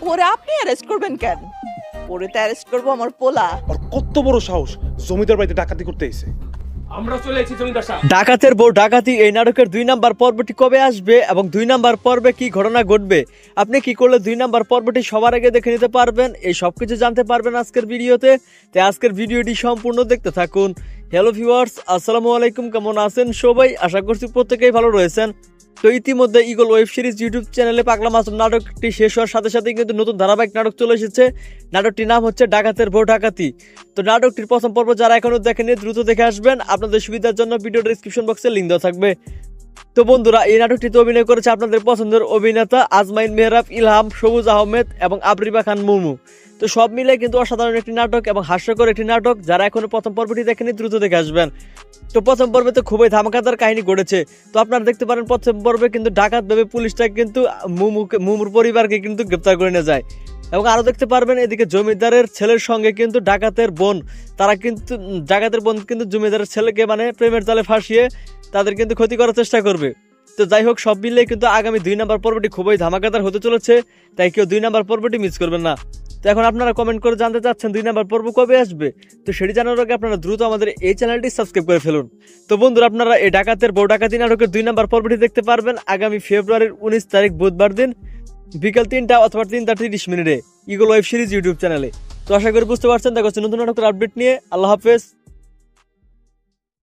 ওরে আপনি অ্যারেস্ট করবেন কেন? ওরে তো অ্যারেস্ট করবো আমার পোলা। আর কত বড় সাহস জমিদার বাড়িতে ডাকাতি করতে এসে। আমরা চলে এসেছি জমিদার সাহেব। ডাকাতের বউ ডাকাতি এই নাটকের 2 নাম্বার পর্বটি কবে আসবে এবং 2 নাম্বার পর্বে কি ঘটনা ঘটবে, আপনি কি করলে 2 নাম্বার পর্বটি সবার আগে দেখে নিতে পারবেন, এই সবকিছু জানতে পারবেন আজকের ভিডিওতে। তাই আজকের ভিডিওটি সম্পূর্ণ দেখতে থাকুন। হ্যালো ভিউয়ার্স, আসসালামু আলাইকুম, কেমন আছেন সবাই? আশা করছি প্রত্যেকেই ভালো রয়েছেন। তো ইতিমধ্যে ইগল ওয়েব সিরিজ ইউটিউব চ্যানেলে পাগলা মাসুম নাটকটি শেষ হওয়ার সাথে সাথে কিন্তু নতুন ধারাবাহিক নাটক চলে এসেছে। নাটকটির নাম হচ্ছে ডাকাতের বউ ডাকাতি। তো নাটকটির প্রথম পর্ব যারা এখনো দেখেনি দ্রুত দেখে আসবেন, আপনাদের সুবিধার জন্য ভিডিও ডেসক্রিপশন বক্সে লিংক দেওয়া থাকবে। তো বন্ধুরা, এই নাটকটিতে অভিনয় করেছে আপনাদের পছন্দের অভিনেতা আজমাইন মেহরাব, ইলহাম, সবুজ আহমেদ এবং আবরিবা খান মুমু। তো সব মিলে কিন্তু অসাধারণ একটি নাটক এবং হাস্যকর একটি নাটক। যারা এখনো প্রথম পর্বটি দেখেনি দ্রুত দেখে আসবেন। তো প্রথম পর্বে তো খুবই ধামাকাদার কাহিনী ঘটেছে। তো আপনারা দেখতে পারেন প্রথম পর্বে কিন্তু ডাকাত ভেবে পুলিশটা কিন্তু মুমুর পরিবারকে কিন্তু গ্রেপ্তার করে নিয়ে যায়। এবং আরো দেখতে পারবেন এদিকে জমিদারের ছেলের সঙ্গে কিন্তু ডাকাতের বোন কিন্তু জমিদারের ছেলেকে মানে প্রেমের জালে ফাঁসিয়ে তাদের কিন্তু ক্ষতি করার চেষ্টা করবে। তো যাই হোক, সব মিলিয়ে কিন্তু আগামী 2 নাম্বার পর্বটি খুবই ধামাকাদার হতে চলেছে। তাই কেউ 2 নাম্বার পর্বটি মিস করবেন না। তো এখন আপনারা কমেন্ট করে জানতে চাচ্ছেন 2 নাম্বার পর্ব কবে আসবে। তো সেটি জানার আগে আপনারা দ্রুত আমাদের এই চ্যানেলটি সাবস্ক্রাইব করে ফেলুন। তো বন্ধুরা, আপনারা এই ডাকাতের বউ ডাকাতি নাটকের 2 নাম্বার পর্বটি দেখতে পারবেন আগামী ফেব্রুয়ারির 19 তারিখ বুধবার দিন বিকাল 3টা অথবা 3:30 ইগল ওয়েব সিরিজ ইউটিউব চ্যানেলে। তো আশা করি বুঝতে পারছেন। দেখা হচ্ছে নতুন নাটকের আপডেট নিয়ে। আল্লাহ হাফেজ।